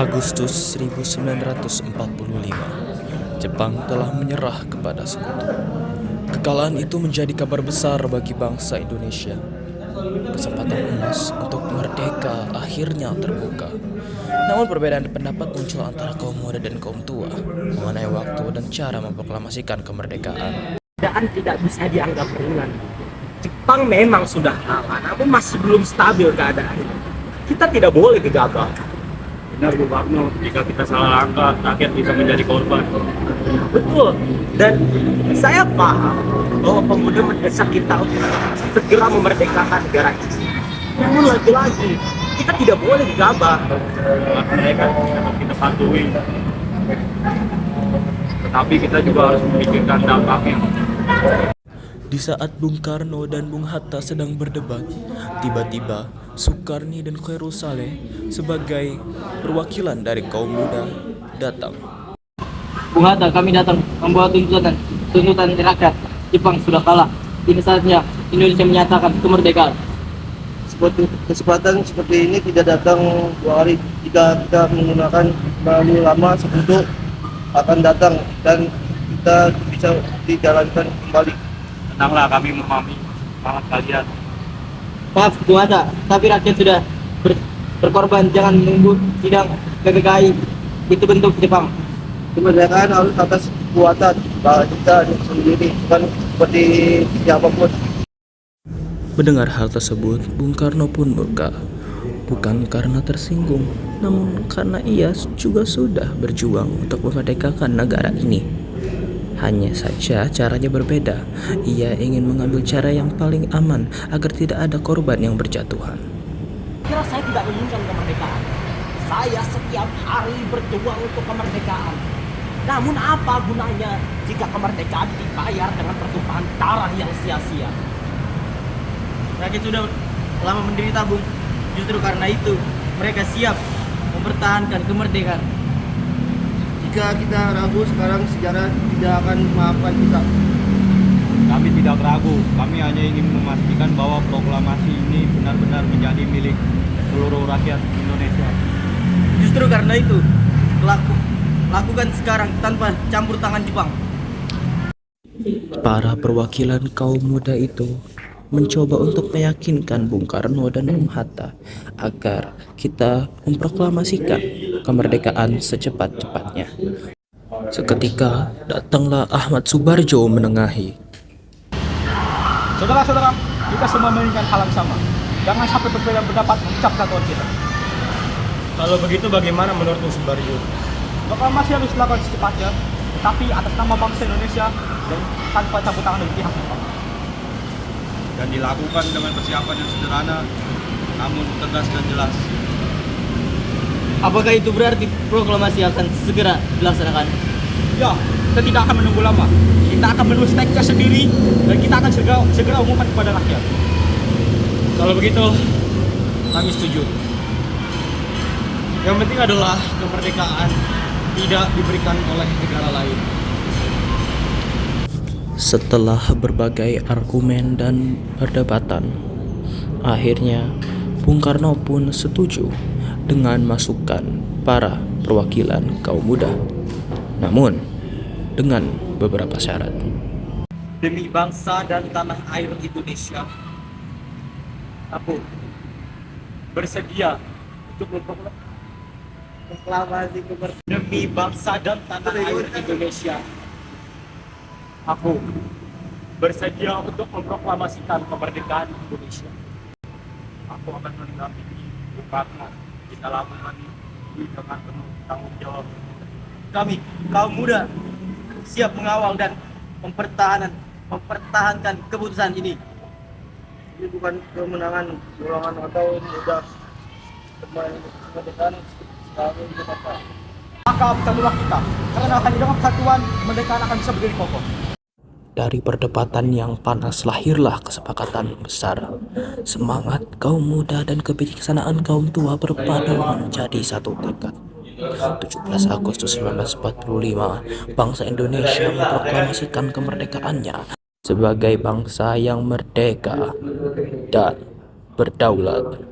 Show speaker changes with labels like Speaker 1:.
Speaker 1: Agustus 1945, Jepang telah menyerah kepada Sekutu. Kekalahan itu menjadi kabar besar bagi bangsa Indonesia. Kesempatan emas untuk merdeka akhirnya terbuka. Namun perbedaan pendapat muncul antara kaum muda dan kaum tua mengenai waktu dan cara memproklamasikan kemerdekaan.
Speaker 2: Keadaan tidak bisa dianggap ringan. Jepang memang sudah kalah, namun masih belum stabil keadaannya. Kita tidak boleh gegabah.
Speaker 3: Benar Bu Karno, jika kita salah langkah, rakyat bisa menjadi korban.
Speaker 2: Betul, dan saya paham bahwa pemuda mendesak kita untuk segera memerdekakan negara ini. Namun lagi-lagi, kita tidak boleh gegabah.
Speaker 3: Mereka tetap kita patuhi. Tetapi kita juga harus memikirkan dampaknya.
Speaker 1: Di saat Bung Karno dan Bung Hatta sedang berdebat, tiba-tiba Sukarni dan Khairul Saleh sebagai perwakilan dari kaum muda datang.
Speaker 4: Bung Hatta, kami datang membawa tuntutan rakyat. Jepang sudah kalah. Ini saatnya Indonesia menyatakan kemerdekaan.
Speaker 5: Kesempatan seperti ini tidak datang 2 hari. Jika kita menggunakan terlalu lama, Sekutu akan datang dan kita bisa dijalankan kembali.
Speaker 3: Tenanglah, kami memahami semangat kalian.
Speaker 4: Maaf, Bung Hatta, tapi rakyat sudah berkorban. Jangan menunggu sidang PPKI. Itu bentuk Jepang.
Speaker 5: Kemerdekaan harus atas kekuatan kita sendiri, bukan seperti siapapun.
Speaker 1: Mendengar hal tersebut, Bung Karno pun murka. Bukan karena tersinggung, namun karena ia juga sudah berjuang untuk memerdekakan negara ini. Hanya saja caranya berbeda. Ia ingin mengambil cara yang paling aman agar tidak ada korban yang berjatuhan.
Speaker 2: Kira saya tidak menginginkan kemerdekaan. Saya setiap hari berjuang untuk kemerdekaan. Namun apa gunanya jika kemerdekaan dibayar dengan pertumpahan darah yang sia-sia?
Speaker 4: Rakyat sudah lama menderita, Bung. Justru karena itu mereka siap mempertahankan kemerdekaan.
Speaker 5: Jika kita ragu sekarang, sejarah tidak akan memaafkan kita.
Speaker 3: Kami tidak ragu, kami hanya ingin memastikan bahwa proklamasi ini benar-benar menjadi milik seluruh rakyat Indonesia.
Speaker 4: Justru karena itu, lakukan sekarang tanpa campur tangan Jepang.
Speaker 1: Para perwakilan kaum muda itu mencoba untuk meyakinkan Bung Karno dan Bung Hatta agar kita memproklamasikan kemerdekaan secepat-cepatnya. Seketika datanglah Ahmad Subarjo menengahi.
Speaker 3: Saudara-saudara, kita semua menginginkan hal yang sama. Jangan sampai berbeda pendapat mengucap kesatuan kita.
Speaker 2: Kalau begitu bagaimana menurut Subarjo?
Speaker 3: Proklamasi harus dilakukan secepatnya, tetapi atas nama bangsa Indonesia dan tanpa campur tangan dari pihak Jepang. Dan dilakukan dengan persiapan yang sederhana, namun tegas dan jelas.
Speaker 4: Apakah itu berarti proklamasi akan segera dilaksanakan?
Speaker 3: Ya, kita tidak akan menunggu lama. Kita akan menulis teksnya sendiri dan kita akan segera umumkan kepada rakyat.
Speaker 2: Kalau begitu, kami setuju. Yang penting adalah kemerdekaan tidak diberikan oleh negara lain.
Speaker 1: Setelah berbagai argumen dan perdebatan, akhirnya Bung Karno pun setuju dengan masukan para perwakilan kaum muda. Namun, dengan beberapa syarat.
Speaker 2: Demi bangsa dan tanah air Indonesia, aku bersedia untuk memproklamasi kemerdekaan. Demi bangsa dan tanah air Indonesia, aku bersedia untuk memproklamasikan kemerdekaan Indonesia.
Speaker 3: Aku akan mendampingi Bung Karno kita lakukan ini dengan penuh tanggung jawab.
Speaker 4: Kami, kaum muda, siap mengawal dan mempertahankan keputusan ini.
Speaker 5: Ini bukan kemenangan golongan atau muda. Kemerdekaan selalu di Jakarta.
Speaker 3: Maka bersatulah kita, karena hanya dengan persatuan kemerdekaan akan bisa berdiri kokoh.
Speaker 1: Dari perdebatan yang panas lahirlah kesepakatan besar. Semangat kaum muda dan kebijaksanaan kaum tua berpadu menjadi satu tekad. 17 Agustus 1945, bangsa Indonesia memproklamasikan kemerdekaannya sebagai bangsa yang merdeka dan berdaulat.